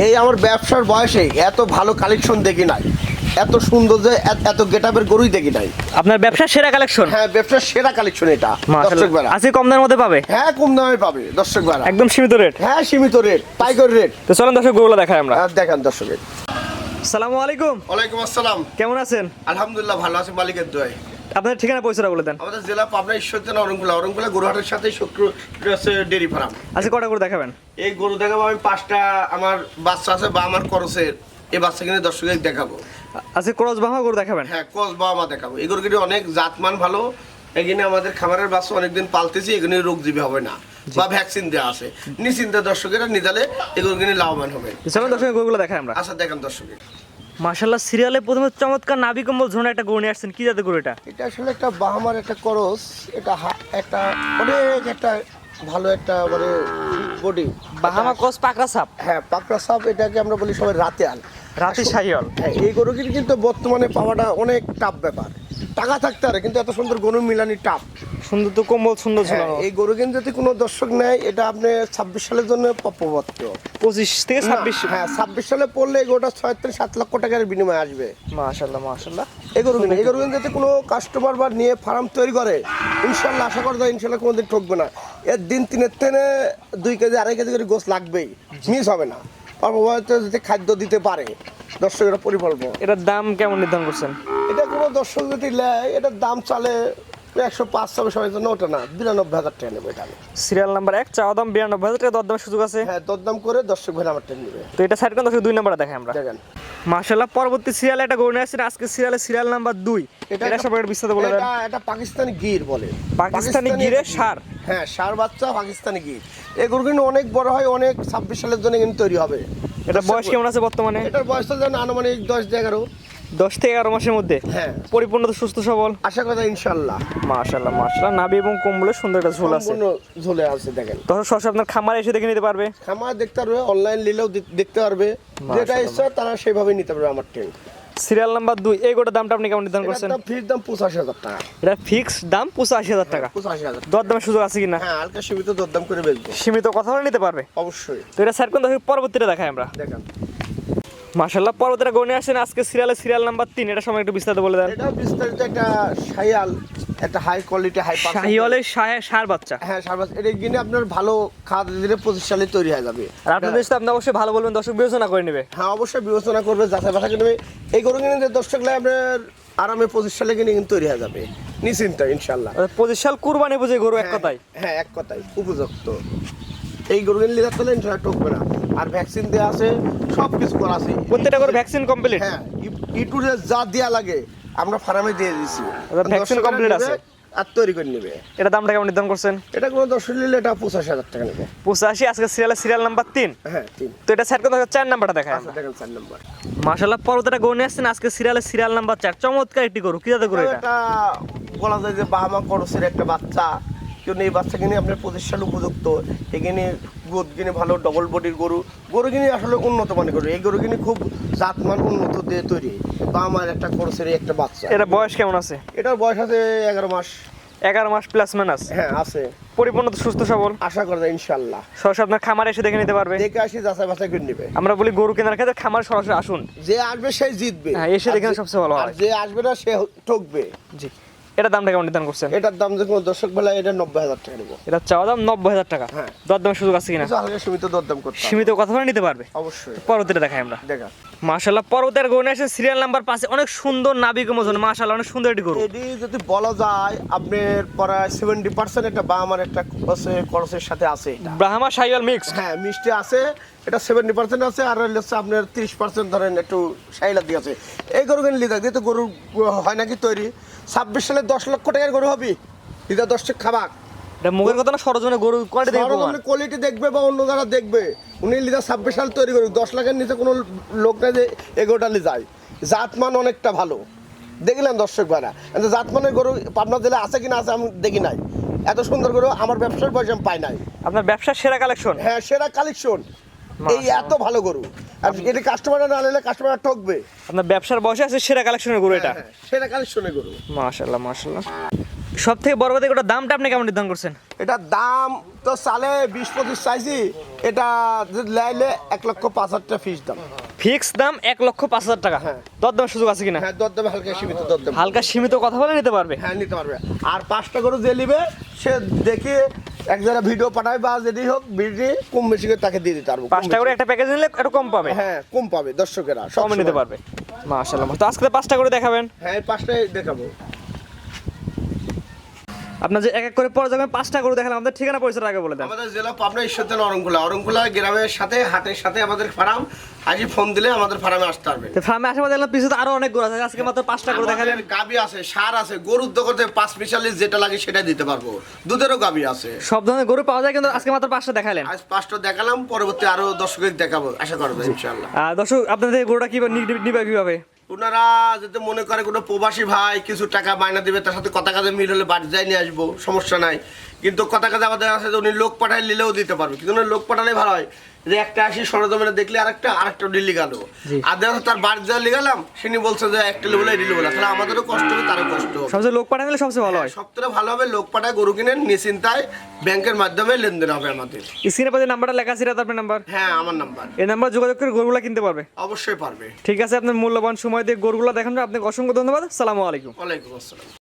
এই আমার ব্যবসার বয়সে এত ভালো কালেকশন দেখি নাই, এত সুন্দর যে এত গেটআপের গরুই দেখি নাই। আপনার ব্যবসার সেরা কালেকশন। হ্যাঁ, ব্যবসার সেরা কালেকশন এটা। দর্শক বেলা আজকে কম দামের মধ্যে পাবে। হ্যাঁ, কম দামে পাবে দর্শক বেলা, একদম সীমিত রেট। হ্যাঁ, সীমিত রেট, পাইকারি রেট। তো চলেন দর্শক গরুগুলো দেখাই আমরা। দেখেন দর্শকের। আসসালামু আলাইকুম। ওয়ালাইকুম আসসালাম। কেমন আছেন? আলহামদুলিল্লাহ ভালো আছি, মালিকের দোয়ায়। আপনার ঠিকানা পরিচয়টা বলে দেন। আমাদের জেলা পাবনা, ঈশ্বরদী, অরঙ্গুলা গরুহাটের সাথে ডেরি ফার্ম। আজকে কটা করে দেখাবেন? এই গরু দেখাবো আমি 5টা। আমার বাচ্চা আছে বা আমার খরচের, এই বাচ্চা কিনে দর্শকের দেখাবো। আজকে ক্রস বাহা গরু দেখাবেন? হ্যাঁ, ক্রস বাবা দেখাবো। এই গরু কিনে অনেক জাতমান ভালো। এখানে আমাদের খামারের বাচ্চা অনেকদিন পালতেছি, এখানে রোগজীবী হবে না বা ভ্যাকসিন দেওয়া আছে। নিশ্চিন্তে দর্শকেরা নিদালে এগুলো কিনে লাভবান হবে। চলেন দর্শক গরুগুলো দেখাই আমরা। আচ্ছা, দেখেন দর্শকের। মাশাআল্লাহ, সিরিয়ালে প্রথমে চমৎকার নাভি কম্বল ঝোনা একটা গরু নিয়ে আসছেন। কি জাতের গরু এটা? এটা আসলে একটা বাহামার একটা করস। এটা একটা অনেক একটা ভালো একটা মানে বডি। বাহামা ক্রস পাকড়া সাপ। হ্যাঁ, পাকড়া সাপ। এটাকে আমরা বলি সবাই রাতেয়াল, রাতি শাহিওয়াল। হ্যাঁ, এই গরু কিন্তু বর্তমানে পাওয়াটা অনেক টাফ ব্যাপার। টাকা থাকতে পারে কিন্তু এত সুন্দর গরু মিলানি টাফ। সুন্দর তো কম্বল, সুন্দর ছিল। এই গরু কিন্তু যদি কোনো দর্শক নেয়, এটা আপনি 26 সালের জন্য প্রাপ্যপাত্র। 25 থেকে 26। হ্যাঁ, 26 সালে পড়লে এই গরুটা 6 থেকে 7 লক্ষ টাকার বিনিময়ে আসবে। মাশাআল্লাহ মাশাআল্লাহ। এই গরু কিন্তু যদি কোনো কাস্টমার বা নিয়ে ফার্ম তৈরি করে, ইনশাল্লাহ আশা করা যায় ইনশাল্লাহ কোনোদিন ঠকবে না। এর দিন 3 থেকে 2 কেজি 2.5 কেজি করে গোস লাগবেই, মিস হবে না। অল্প যদি খাদ্য দিতে পারে দর্শকেরা পরিকল্প। এটার দাম কেমন নির্ধারণ করছেন? এটা কোনো দর্শক যদি নেয়, এটার দাম চালে 105 হবে সবাই জন্য, ওটা না 92,000 টাকা নেবে। এটা সিরিয়াল নাম্বার 1, চাওয়া দাম 92,000 টাকা, দরদামের সুযোগ আছে। হ্যাঁ, দরদাম করে দর্শক ভাই আমার ট্রেন নেবে। তো এটা সাইড কোন দর্শক 2 নাম্বারে দেখাই আমরা। দেখেন মাশাআল্লাহ, পরবর্তী সিরিয়ালে একটা গরু নিয়ে আসছেন। আজকে সিরিয়াল নাম্বার 2। এটা সবাই বিস্তারিত বলে দেন। এটা পাকিস্তানি গির বলে। পাকিস্তানি গিরের সার। হ্যাঁ, সার বাচ্চা পাকিস্তানি গির। এই গরু কিন্তু অনেক বড় হয়, অনেক 26 সালের জন্য কিন্তু তৈরি হবে। এটা বয়স কেমন আছে বর্তমানে? এটার বয়সটা যেন আনুমানিক 10-11। 10 থেকে 11 মাসের মধ্যে। হ্যাঁ, পরিপূর্ণ তো সুস্থ সবল আশা করা ইনশাআল্লাহ। মাশাআল্লাহ মাশাআল্লাহ, নাভি এবং কম্বলে সুন্দর একটা ঝোল আছে। সম্পূর্ণ ঝোলে আছে। দেখেন দর্শক সরাসরি আপনার খামারে এসে দেখে নিতে পারবে। খামার দেখতে পারবে, অনলাইন নিলেও দেখতে পারবে। যেটা ইচ্ছা তারা সেভাবে নিতে পারবে আমার ট্রেন। সিরিয়াল নাম্বার 2, এই গোটার দামটা আপনি কেমন নির্ধারণ করছেন? এটা ফিক্স দাম 85,000 টাকা। এটা ফিক্স দাম 85,000 টাকা। 85,000। দরদামের সুযোগ আছে কিনা? হ্যাঁ, হালকা সীমিত দরদাম করে বেচবো। সীমিত কথা বলে নিতে পারবে অবশ্যই। তো এটা সাইড কোন দর্শক পরবর্তীতে দেখাই আমরা। দেখেন মাশাআল্লাহ, পরবর্তীতে গরু নিয়ে আসছেন আজকে সিরিয়াল নাম্বার 3। এটা সময় একটু বিস্তারিত বলে দেন। এটা বিস্তারিত একটা শাহিয়াল, একটা হাই কোয়ালিটি হাই পার্সেন্ট শাহিওয়ালের সার বাচ্চা। হ্যাঁ, সার বাচ্চা। এটা কিনে আপনার ভালো খাওয়া দিলে 25 সালে তৈরি হয়ে যাবে। আর আপনাদের সাথে আপনি অবশ্যই ভালো বলবেন, দর্শক বিবেচনা করে নেবে। হ্যাঁ, অবশ্যই বিবেচনা করবে, যাচাই বাছাই করবে। এই গরু কিনে যে দর্শক লাই আপনার আরামে 25 সালে কিনে কিন্তু তৈরি হয়ে যাবে নিশ্চিন্ত ইনশাআল্লাহ। 25 সাল কুরবানি বুঝে গরু এক কথায়। হ্যাঁ, এক কথায় উপযুক্ত। এই গরু কিনে লিখা তাহলে ইনশাআল্লাহ ঠকবে না। আর ভ্যাকসিন দেওয়া আছে, সব কিছু করা আছে। প্রত্যেকটা করে ভ্যাকসিন কমপ্লিট। হ্যাঁ, ইটুরে যা দেওয়া লাগে আমরা ফার্মে দিয়ে দিয়েছি। ভ্যাকসিন কমপ্লিট আছে আর তৈরি করে নেবে। এটা দামটা কেমন নির্ধারণ করছেন? এটা কোনো দর্শক নিলে এটা 85,000 টাকা নেবে। 85। আজকে সিরিয়াল নাম্বার 3। হ্যাঁ, 3। তো এটা সাইড কোন দর্শক 4 নাম্বারটা দেখাই আচ্ছা, দেখেন 4 নম্বর। মাশাআল্লাহ, পরবর্তীটা গরু নিয়ে আসছেন আজকে সিরিয়াল নাম্বার 4। চমৎকার একটি গরু। কি জাতের গরু এটা? এটা বলা যায় যে বাহামা করসের একটা বাচ্চা। কিন্তু এই বাচ্চা কিনে আপনার 25 সাল উপযুক্ত। এখানে গোদ কিনে ভালো ডবল বডির গরু কিনে আসলে উন্নত মানের গরু। এই গরু কিনে খুব জাতমান উন্নত দিয়ে তৈরি। বাহামার একটা করসের একটা বাচ্চা। এটা বয়স কেমন আছে? এটার বয়স আছে 11 মাস। 11 মাস প্লাস মাইনাস। হ্যাঁ, আছে। পরিপূর্ণ তো সুস্থ সবল আশা করা যায় ইনশাআল্লাহ। সরাসরি আপনার খামারে এসে দেখে নিতে পারবে। দেখে আসি, যাচাই বাছাই করে নেবে। আমরা বলি গরু কেনার ক্ষেত্রে খামার সরাসরি আসুন। যে আসবে সেই জিতবে। হ্যাঁ, এসে দেখে সবচেয়ে ভালো আর হয়। যে আসবে না সে ঠকবে। জি, এটা দামটা কেমন নির্ধারণ করছেন? এটার দাম যে কোনো দর্শক বেলা এটা 90,000 টাকা নেবো। এটা চাওয়া দাম 90,000 টাকা। হ্যাঁ। দরদামের সুযোগ আছে কিনা? কিছু হালকা সীমিত দরদাম করতে হবে। সীমিত কথা বলে নিতে পারবে। অবশ্যই। পরবর্তীটা দেখাই আমরা। দেখা মাশাআল্লাহ, পরবর্তীর গরু নিয়ে আসেন সিরিয়াল নাম্বার 5। অনেক সুন্দর নাভি কমোজন। মাশাআল্লাহ, অনেক সুন্দর একটি গরু। এটি যদি বলা যায় আপনার প্রায় 70% একটা বা আমার একটা খরচের সাথে আছে এটা। ব্রাহ্মা শাহিওয়াল মিক্স। হ্যাঁ, মিষ্টি আছে। এটা 70% আছে। আর হচ্ছে আপনার 30% ধরেন একটু শাইলা দিয়ে আছে। এই গরু কিনে লিদা দিয়ে তো গরু হয় নাকি তৈরি। 26 সালে 10 লক্ষ টাকার গরু হবে। লিদা 10 টাকা খাবাক। এটা মুখের কথা না, সরজনে গরু কোয়ালিটি দেখবো। কোয়ালিটি দেখবে বা অন্য যারা দেখবে। উনি লিদা 26 সাল তৈরি করুক। 10 লাখের নিচে কোনো লোক নাই যে এগোটা লি যায়। জাতমান অনেকটা ভালো। দেখলেন দর্শক ভাইরা, জাতমানের গরু পাবনা জেলায় আছে কিনা আছে আমি দেখি নাই। এত সুন্দর গরু আমার ব্যবসার বয়সে আমি পাই নাই। আপনার ব্যবসার সেরা কালেকশন। হ্যাঁ, সেরা কালেকশন। এই এত ভালো গরু। আর এটা কাস্টমাররা না নিলে কাস্টমাররা ঠকবে। আপনার ব্যবসার বয়সে আছে সেরা কালেকশনের গরু এটা। হ্যাঁ, সেরা কালেকশনের গরু। মাশাআল্লাহ মাশাআল্লাহ, সব থেকে বড় কথা ওটার দামটা আপনি কেমন নির্ধারণ করছেন? এটা দাম তো সালে 20-25 চাইছি, এটা যদি লাইলে 1,05,000 টাকা ফিস দাম। ফিক্স দাম 1,05,000 টাকা। হ্যাঁ। দরদামের সুযোগ আছে কিনা? হ্যাঁ, দরদামে হালকা সীমিত দরদাম। হালকা সীমিত কথা বলে নিতে পারবে। হ্যাঁ, নিতে পারবে। আর 5টা গরু যে নিবে সে দেখে এক জায়গায় ভিডিও পাঠাবে বা যেটি হোক ভিডিও কম বেশি করে তাকে দিয়ে দিতে পারবো। 5টা করে একটা প্যাকেজ নিলে একটু কম পাবে। হ্যাঁ, কম পাবে দর্শকেরা, সব কমে নিতে পারবে। মাশাআল্লাহ। তো আজকে 5টা করে দেখাবেন। হ্যাঁ, এই 5টাই দেখাবো। আপনার যে এক এক করে পরে যাবেন 5টা করে দেখালাম, আমাদের ঠিকানা পরিচয় আগে বলে দেন। আমাদের জেলা পাবনা ঈশ্বরদী অরংকুলা গ্রামের সাথে হাটের সাথে আমাদের ফার্ম। আজই ফোন দিলে আমাদের ফার্মে আসতে পারবে। তো ফার্মে আসার পর দেখলাম পিছনে আরো অনেক গরু আছে, আজকে মাত্র 5টা করে দেখালেন। আমাদের গাবি আছে, সার আছে, গরুর দোকানে 5 স্পেশালিস্ট যেটা লাগে সেটা দিতে পারবো। দুধেরও গাবি আছে, সব ধরনের গরু পাওয়া যায়, কিন্তু আজকে মাত্র 5টা দেখালেন। আজ 5টা দেখালাম, পরবর্তী আরো দর্শকের দেখাবো আশা করবো ইনশাআল্লাহ। দর্শক আপনাদের গরুটা কি নিবে কিভাবে? ওনারা যদি মনে করে কোনো প্রবাসী ভাই কিছু টাকা বায়না দিবে, তার সাথে কথা কাজে মিল হলে বাড়ি যাই নিয়ে আসবো, সমস্যা নাই। কিন্তু কথা কাজে আমাদের আছে যে উনি লোক পাঠায় নিলেও দিতে পারবে, কিন্তু উনি লোক পাঠালে ভালো হয় যে একটা আসি সরজমিনে দেখলে আরেকটা ডিলি গেল, আর দেখা তার বাড়ি যা লিগালাম তিনি বলছে যে একটা লেবুলাই ডিলি বলে, তাহলে আমাদেরও কষ্ট হবে তারও কষ্ট হবে। সবচেয়ে লোক পাঠানো সবচেয়ে ভালো হয়। সবথেকে ভালো হবে লোক পাঠায় গরু কিনেন নিশ্চিন্তায়, ব্যাংকের মাধ্যমে লেনদেন হবে আমাদের। স্ক্রিনে পাশে নাম্বারটা লেখা আছে, এটা আপনার নাম্বার? হ্যাঁ, আমার নাম্বার। এই নাম্বার যোগাযোগ করে গরুগুলো কিনতে পারবে। অবশ্যই পারবে। ঠিক আছে, আপনার মূল্যবান সময় দিয়ে গরুগুলো দেখান, আপনাকে অসংখ্য ধন্যবাদ। আসসালামু আলাইকুম। ওয়ালাইকুম আসসালাম।